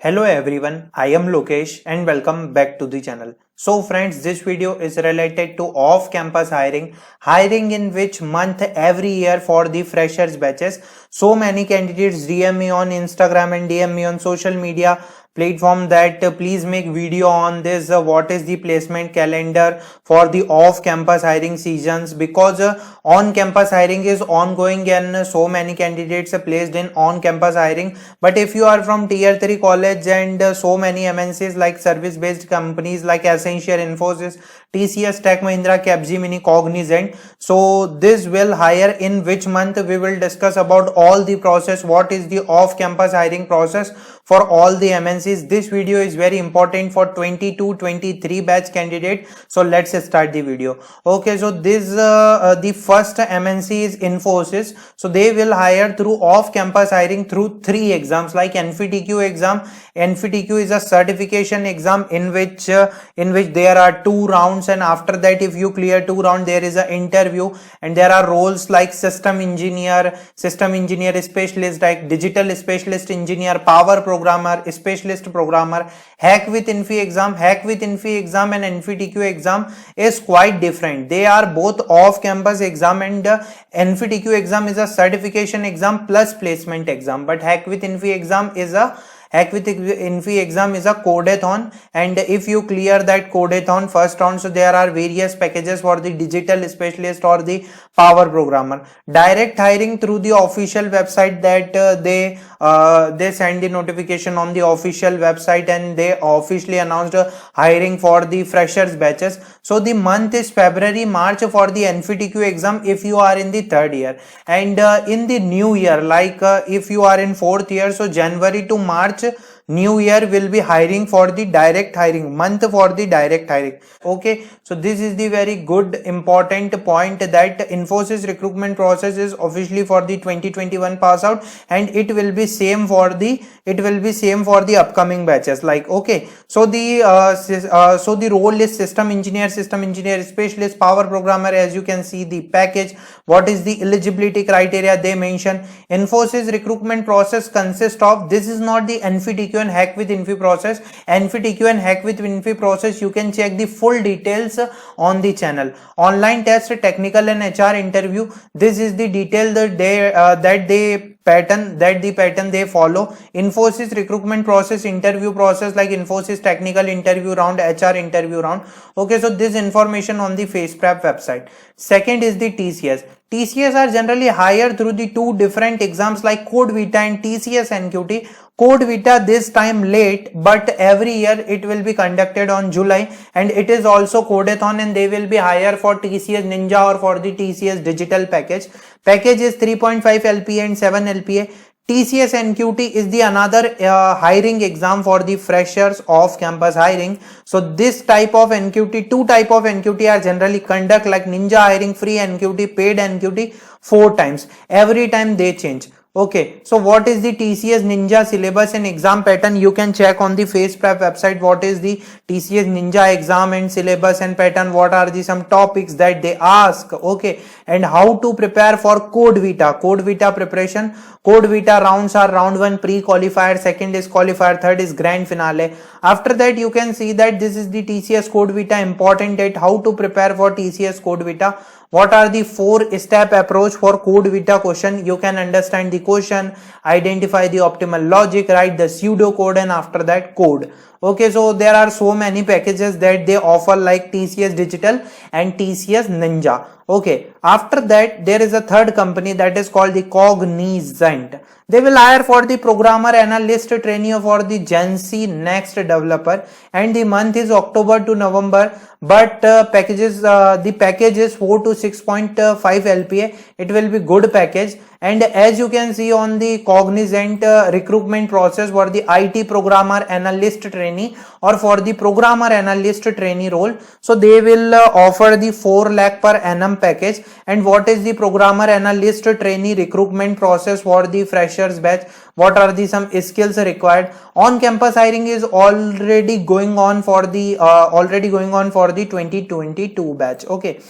Hello everyone, I am Lokesh and welcome back to the channel. So friends, this video is related to off-campus hiring in which month every year for the freshers batches. So many candidates DM me on Instagram and DM me on social media platform that please make video on this, what is the placement calendar for the off-campus hiring seasons, because on-campus hiring is ongoing and so many candidates are placed in on-campus hiring. But if you are from tier 3 college and so many MNCs like service-based companies like Accenture, Infosys, TCS, Tech Mahindra, Capgemini, Cognizant, so this will hire in which month. We will discuss about all the process, what is the off-campus hiring process for all the MNCs. This video is very important for 22-23 batch candidate. So let's start the video. Okay, so this the first MNC is Infosys. So they will hire through off-campus hiring through 3 exams like NFTQ exam. NFTQ is a certification exam in which there are 2 rounds, and after that if you clear 2 rounds there is an interview, and there are roles like system engineer specialist, like digital specialist engineer, power programmer, specialist programmer. Hack with Infy exam and NFTQ exam is quite different. They are both off-campus exam, and NFTQ exam is a certification exam plus placement exam, but Hack with Infy exam is a codeathon, and if you clear that codeathon first round, so there are various packages for the digital specialist or the power programmer. Direct hiring through the official website, that they send the notification on the official website and they officially announced hiring for the freshers batches. So the month is February, March for the NFTQ exam if you are in the 3rd year, and in the new year, like if you are in 4th year, so January to March new year will be hiring for the direct hiring month for the direct hiring. Okay, so this is the very good important point, that Infosys recruitment process is officially for the 2021 pass out, and it will be same for the upcoming batches. Like, okay, so the role is system engineer specialist, power programmer. As you can see the package, what is the eligibility criteria they mention. Infosys recruitment process consists of, this is not the NFTQ and Hack with Infy process. NFTQ and Hack with Infy process, you can check the full details on the channel. Online test, technical and HR interview, this is the detail that the pattern they follow. Infosys recruitment process, interview process like Infosys technical interview round, HR interview round. Okay, so this information on the FacePrep website. Second is the TCS are generally hired through the 2 different exams like Code Vita and TCS NQT. Code Vita this time late, but every year it will be conducted on July, and it is also codeathon, and they will be hired for TCS Ninja or for the TCS digital package. Package is 3.5 LPA and 7 LPA. TCS NQT is the another hiring exam for the freshers off campus hiring. So this type of NQT, 2 type of NQT are generally conduct, like Ninja hiring, free NQT, paid NQT 4 times. Every time they change. Okay, so what is the TCS Ninja syllabus and exam pattern? You can check on the FacePrep website what is the TCS Ninja exam and syllabus and pattern, what are the some topics that they ask. Okay, and how to prepare for Code Vita preparation. Code Vita rounds are round 1 pre-qualifier, 2nd is qualifier, 3rd is grand finale. After that you can see that this is the TCS Code Vita important, that how to prepare for TCS Code Vita. What are the 4-step approach for Code Vita question? You can understand the question, identify the optimal logic, write the pseudo code, and after that code. Okay, so there are so many packages that they offer like TCS Digital and TCS Ninja. Okay, after that there is a 3rd company that is called the Cognizant. They will hire for the programmer analyst trainee for the Gen Z next developer, and the month is October to November, but the package is 4 to 6.5 LPA. It will be good package. And as you can see on the Cognizant recruitment process for the IT programmer analyst trainee or for the programmer analyst trainee role, so they will offer the 4 lakh per annum package. And what is the programmer analyst trainee recruitment process for the freshers batch? What are the some skills required? On campus hiring is already going on for the 2022 batch. Okay,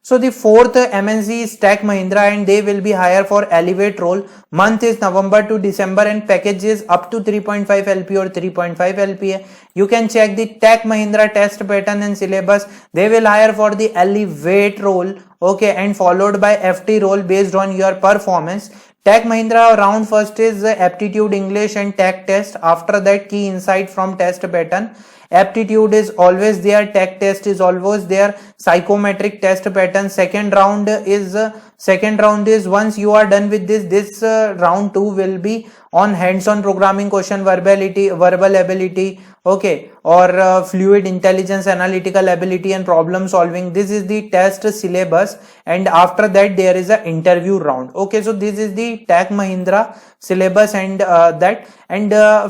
So the fourth MNC is Tech Mahindra, and they will be hire for Elevate role. Month is November to December, and package is up to 3.5 LP or 3.5 LPA. You can check the Tech Mahindra test pattern and syllabus. They will hire for the Elevate role, okay, and followed by FT role based on your performance. Tech Mahindra round first is aptitude, English and tech test. After that, key insight from test pattern. Aptitude is always there, tech test is always there, psychometric test pattern. Second round is once you are done with this round 2 will be on hands-on programming question, verbal ability, okay, or fluid intelligence, analytical ability and problem solving. This is the test syllabus, and after that there is a interview round. Okay, so this is the Tech Mahindra syllabus and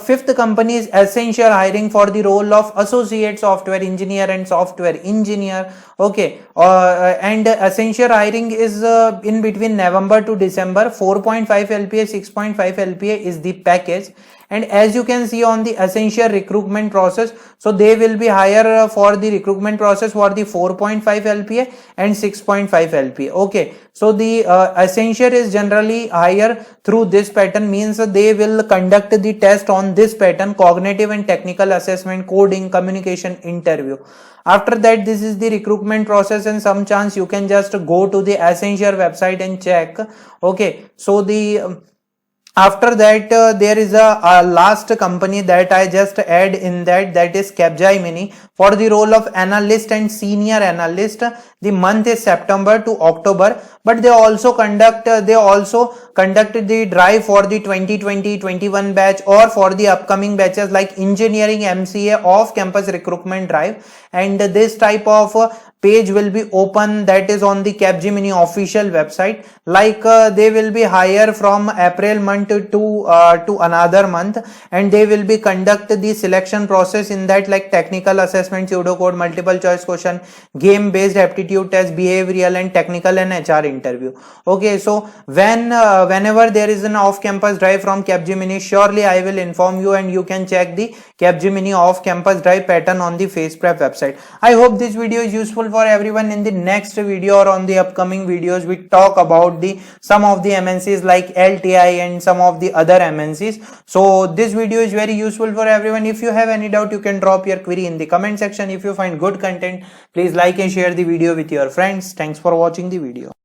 fifth company is Accenture, hiring for the role of associate software engineer and software engineer. Okay, and Accenture hiring is in between November to December. 4.5 LPA, 6.5 LPA is the package. And as you can see on the Accenture recruitment process, so they will be hire for the recruitment process for the 4.5 LPA and 6.5 LPA. Okay, so the Accenture is generally hire through this pattern, means they will conduct the test on this pattern, cognitive and technical assessment, coding, communication, interview. After that, this is the recruitment process, and some chance you can just go to the Accenture website and check. Okay, so the after that there is a last company that I just add in that is Capgemini for the role of analyst and senior analyst. The month is September to October, but they also conducted the drive for the 2020-21 batch or for the upcoming batches like engineering, MCA, off campus recruitment drive, and this type of page will be open, that is on the Capgemini official website. Like they will be hire from April month to another month, and they will be conduct the selection process in that, like technical assessment, pseudocode, multiple choice question, game based aptitude test, behavioral and technical and HR interview. Okay, so whenever there is an off campus drive from Capgemini, surely I will inform you, and you can check the Capgemini off campus drive pattern on the FacePrep website. I hope this video is useful for everyone. In the next video or on the upcoming videos, we talk about some of the MNCs like LTI and some of the other MNCs. So this video is very useful for everyone. If you have any doubt, you can drop your query in the comment section. If you find good content, please like and share the video with your friends. Thanks for watching the video.